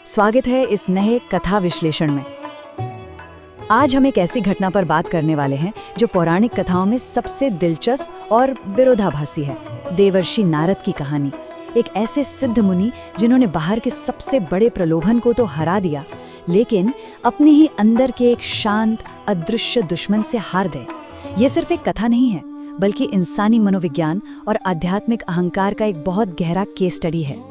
स्वागत है इस नए कथा विश्लेषण में। आज हम एक ऐसी घटना पर बात करने वाले हैं जो पौराणिक कथाओं में सबसे दिलचस्प और विरोधाभासी है। देवर्षि नारद की कहानी। एक ऐसे सिद्ध मुनि जिन्होंने बाहर के सबसे बड़े प्रलोभन को तो हरा दिया, लेकिन अपने ही अंदर के एक शांत अदृश्य दुश्मन से हार गए। ये सिर्फ एक कथा नहीं है, बल्कि इंसानी मनोविज्ञान और आध्यात्मिक अहंकार का एक बहुत गहरा केस स्टडी है।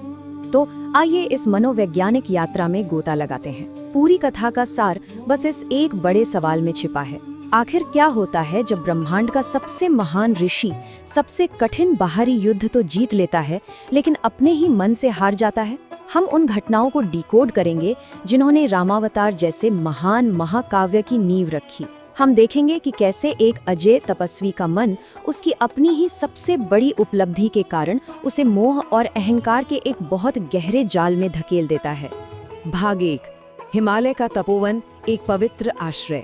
तो आइए इस मनोवैज्ञानिक यात्रा में गोता लगाते हैं। पूरी कथा का सार बस इस एक बड़े सवाल में छिपा है। आखिर क्या होता है जब ब्रह्मांड का सबसे महान ऋषि सबसे कठिन बाहरी युद्ध तो जीत लेता है, लेकिन अपने ही मन से हार जाता है? हम उन घटनाओं को डिकोड करेंगे जिन्होंने रामावतार जैसे महान महाकाव्य की नींव रखी। हम देखेंगे कि कैसे एक अजय तपस्वी का मन उसकी अपनी ही सबसे बड़ी उपलब्धि के कारण उसे मोह और अहंकार के एक बहुत गहरे जाल में धकेल देता है। भाग 1। हिमालय का तपोवन, एक पवित्र आश्रय।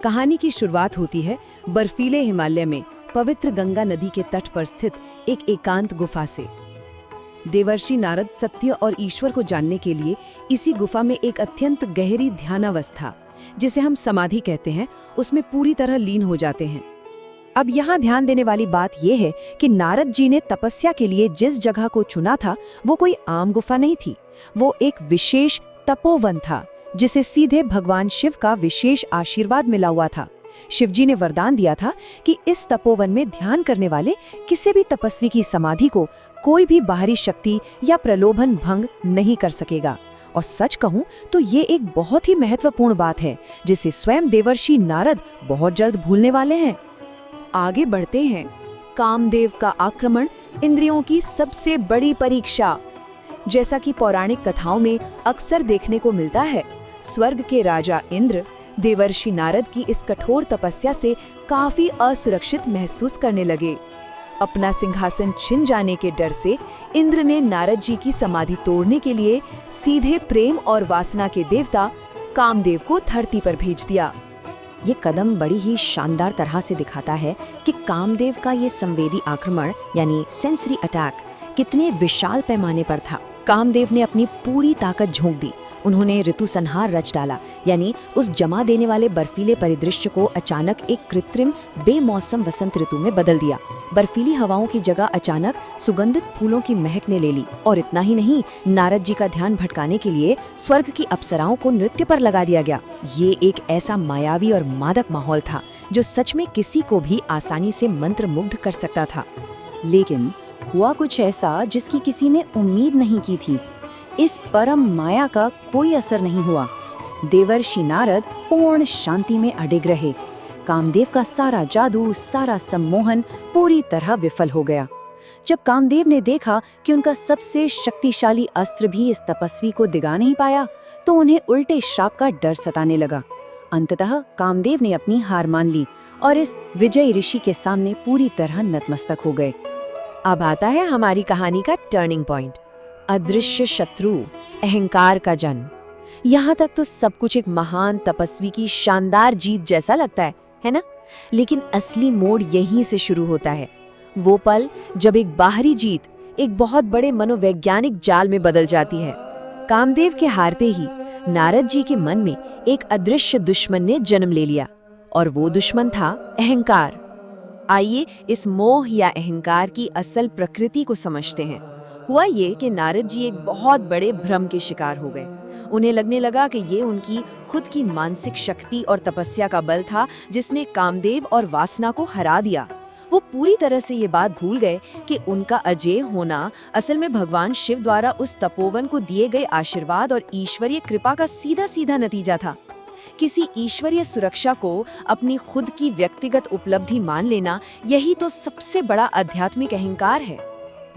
कहानी की शुरुआत होती है बर्फीले हिमालय में पवित्र गंगा नदी के तट पर स्थित एक एकांत गुफा से। देवर्षि नारद सत्य और ईश्वर को जानने के लिए इसी गुफा में एक अत्यंत गहरी ध्यानावस्था, जिसे हम समाधि कहते हैं, उसमें पूरी तरह लीन हो जाते हैं। अब यहाँ ध्यान देने वाली बात यह है कि नारद जी ने तपस्या के लिए जिस जगह को चुना था वो कोई आम गुफा नहीं थी। वो एक विशेष तपोवन था जिसे सीधे भगवान शिव का विशेष आशीर्वाद मिला हुआ था। शिवजी ने वरदान दिया था कि इस तपोवन में ध्यान करने वाले किसी भी तपस्वी की समाधि को कोई भी बाहरी शक्ति या प्रलोभन भंग नहीं कर सकेगा। और सच कहूं तो ये एक बहुत ही महत्वपूर्ण बात है जिसे स्वयं देवर्षि नारद बहुत जल्द भूलने वाले हैं। आगे बढ़ते हैं। कामदेव का आक्रमण, इंद्रियों की सबसे बड़ी परीक्षा। जैसा कि पौराणिक कथाओं में अक्सर देखने को मिलता है, स्वर्ग के राजा इंद्र देवर्षि नारद की इस कठोर तपस्या से काफी असुरक्षित महसूस करने लगे। अपना सिंहासन छिन जाने के डर से इंद्र ने नारद जी की समाधि तोड़ने के लिए सीधे प्रेम और वासना के देवता कामदेव को धरती पर भेज दिया। ये कदम बड़ी ही शानदार तरह से दिखाता है कि कामदेव का ये संवेदी आक्रमण यानी सेंसरी अटैक कितने विशाल पैमाने पर था। कामदेव ने अपनी पूरी ताकत झोंक दी। उन्होंने ऋतु संहार रच डाला, यानी उस जमा देने वाले बर्फीले परिदृश्य को अचानक एक कृत्रिम बेमौसम वसंत ऋतु में बदल दिया। बर्फीली हवाओं की जगह अचानक सुगंधित फूलों की महक ने ले ली। और इतना ही नहीं, नारद जी का ध्यान भटकाने के लिए स्वर्ग की अप्सराओं को नृत्य पर लगा दिया गया। ये एक ऐसा मायावी और मादक माहौल था जो सच में किसी को भी आसानी से मंत्रमुग्ध कर सकता था। लेकिन हुआ कुछ ऐसा जिसकी किसी ने उम्मीद नहीं की थी। इस परम माया का कोई असर नहीं हुआ। देवर्षि नारद पूर्ण शांति में अडिग रहे। कामदेव का सारा जादू, सारा सम्मोहन पूरी तरह विफल हो गया। जब कामदेव ने देखा कि उनका सबसे शक्तिशाली अस्त्र भी इस तपस्वी को दिगा नहीं पाया, तो उन्हें उल्टे श्राप का डर सताने लगा। अंततः कामदेव ने अपनी हार मान ली और इस विजयी ऋषि के सामने पूरी तरह नतमस्तक हो गए। अब आता है हमारी कहानी का टर्निंग पॉइंट, अदृश्य शत्रु, अहंकार का जन्म। यहाँ तक तो सब कुछ एक महान तपस्वी की शानदार जीत जैसा लगता है ना? लेकिन असली मोड़ यहीं से शुरू होता है। वो पल जब एक बाहरी जीत एक बहुत बड़े मनोवैज्ञानिक जाल में बदल जाती है। कामदेव के हारते ही नारद जी के मन में एक अदृश्य दुश्मन ने जन्म ले लिया, और वो दुश्मन था अहंकार। आइए इस मोह या अहंकार की असल प्रकृति को समझते हैं। हुआ ये कि नारद जी एक बहुत बड़े भ्रम के शिकार हो गए। उन्हें लगने लगा कि ये उनकी खुद की मानसिक शक्ति और तपस्या का बल था जिसने कामदेव और वासना को हरा दिया। वो पूरी तरह से ये बात भूल गए कि उनका अजेय होना असल में भगवान शिव द्वारा उस तपोवन को दिए गए आशीर्वाद और ईश्वरीय कृपा का सीधा सीधा नतीजा था। किसी ईश्वरीय सुरक्षा को अपनी खुद की व्यक्तिगत उपलब्धि मान लेना, यही तो सबसे बड़ा आध्यात्मिक अहंकार है।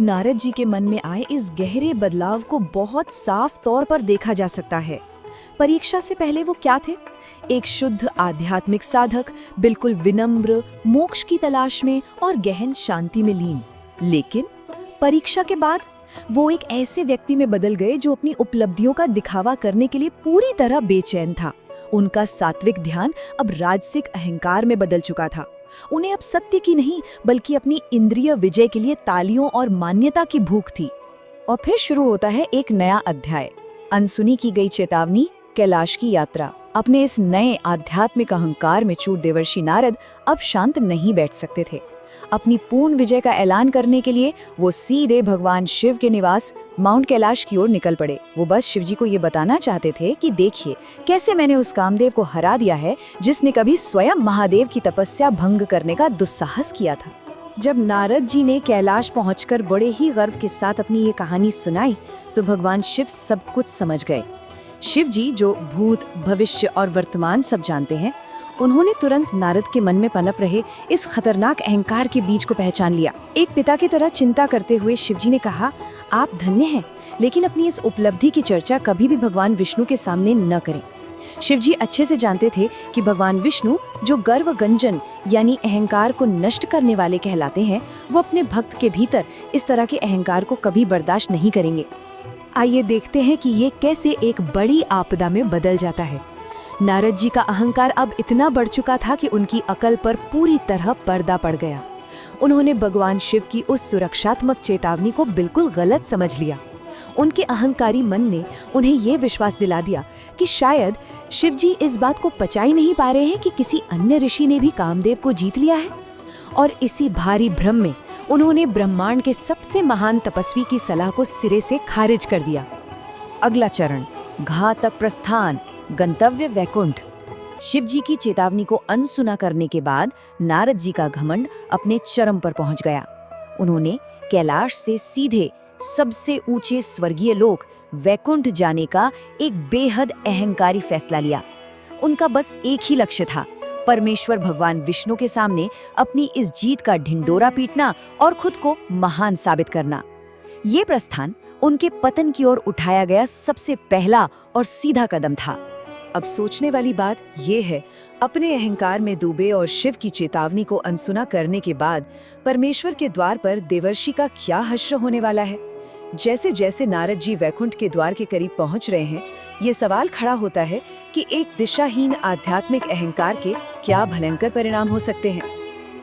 नारद जी के मन में आए इस गहरे बदलाव को बहुत साफ तौर पर देखा जा सकता है। परीक्षा से पहले वो क्या थे? एक शुद्ध आध्यात्मिक साधक, बिल्कुल विनम्र, मोक्ष की तलाश में और गहन शांति में लीन। लेकिन परीक्षा के बाद वो एक ऐसे व्यक्ति में बदल गए जो अपनी उपलब्धियों का दिखावा करने के लिए पूरी तरह बेचैन था। उनका सात्विक ध्यान अब राजसिक अहंकार में बदल चुका था। उन्हें अब सत्य की नहीं बल्कि अपनी इंद्रिय विजय के लिए तालियों और मान्यता की भूख थी। और फिर शुरू होता है एक नया अध्याय। अनसुनी की गई चेतावनी, कैलाश की यात्रा। अपने इस नए आध्यात्मिक अहंकार में चूर देवर्षि नारद अब शांत नहीं बैठ सकते थे। अपनी पूर्ण विजय का ऐलान करने के लिए वो सीधे भगवान शिव के निवास माउंट कैलाश की ओर निकल पड़े। वो बस शिवजी को ये बताना चाहते थे कि देखिए कैसे मैंने उस कामदेव को हरा दिया है जिसने कभी स्वयं महादेव की तपस्या भंग करने का दुस्साहस किया था। जब नारद जी ने कैलाश पहुंचकर बड़े ही गर्व के साथ अपनी ये कहानी सुनाई तो भगवान शिव सब कुछ समझ गए। शिव जी जो भूत, भविष्य और वर्तमान सब जानते हैं, उन्होंने तुरंत नारद के मन में पनप रहे इस खतरनाक अहंकार के बीज को पहचान लिया। एक पिता की तरह चिंता करते हुए शिवजी ने कहा, आप धन्य हैं, लेकिन अपनी इस उपलब्धि की चर्चा कभी भी भगवान विष्णु के सामने न करें। शिवजी अच्छे से जानते थे कि भगवान विष्णु जो गर्व गंजन यानी अहंकार को नष्ट करने वाले कहलाते हैं, वो अपने भक्त के भीतर इस तरह के अहंकार को कभी बर्दाश्त नहीं करेंगे। आइए देखते हैं कि ये कैसे एक बड़ी आपदा में बदल जाता है। नारद जी का अहंकार अब इतना बढ़ चुका था कि उनकी अकल पर पूरी तरह पर्दा पड़ गया। उन्होंने भगवान शिव की उस सुरक्षात्मक चेतावनी को बिल्कुल गलत समझ लिया। उनके अहंकारी मन ने उन्हें ये विश्वास दिला दिया कि शायद शिव जी इस बात को पचा ही नहीं पा रहे हैं कि किसी अन्य ऋषि ने भी कामदेव को जीत लिया है। और इसी भारी भ्रम में उन्होंने ब्रह्मांड के सबसे महान तपस्वी की सलाह को सिरे से खारिज कर दिया। अगला चरण, घातक प्रस्थान, गंतव्य वैकुंठ। शिव जी की चेतावनी को अनसुना करने के बाद नारद जी का घमंड अपने चरम पर पहुंच गया। उन्होंने कैलाश से सीधे सबसे ऊंचे स्वर्गीय लोक वैकुंठ जाने का एक बेहद अहंकारी फैसला लिया। उनका बस एक ही लक्ष्य था, परमेश्वर भगवान विष्णु के सामने अपनी इस जीत का ढिंडोरा पीटना और खुद को महान साबित करना। ये प्रस्थान उनके पतन की ओर उठाया गया सबसे पहला और सीधा कदम था। अब सोचने वाली बात ये है, अपने अहंकार में डूबे और शिव की चेतावनी को अनसुना करने के बाद परमेश्वर के द्वार पर देवर्षि का क्या हश्र होने वाला है। जैसे जैसे नारद जी वैकुंठ के द्वार के करीब पहुंच रहे हैं, ये सवाल खड़ा होता है कि एक दिशाहीन आध्यात्मिक अहंकार के क्या भयंकर परिणाम हो सकते हैं।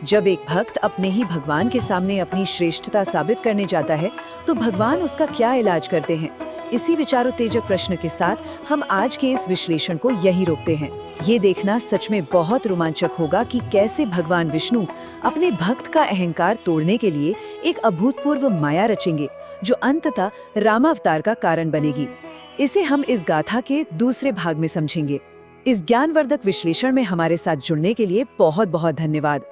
जब एक भक्त अपने ही भगवान के सामने अपनी श्रेष्ठता साबित करने जाता है, तो भगवान उसका क्या इलाज करते हैं। इसी विचारोत्तेजक प्रश्न के साथ हम आज के इस विश्लेषण को यही रोकते हैं। ये देखना सच में बहुत रोमांचक होगा कि कैसे भगवान विष्णु अपने भक्त का अहंकार तोड़ने के लिए एक अभूतपूर्व माया रचेंगे, जो अंततः रामावतार का कारण बनेगी। इसे हम इस गाथा के दूसरे भाग में समझेंगे। इस ज्ञानवर्धक विश्लेषण में हमारे साथ जुड़ने के लिए बहुत बहुत धन्यवाद।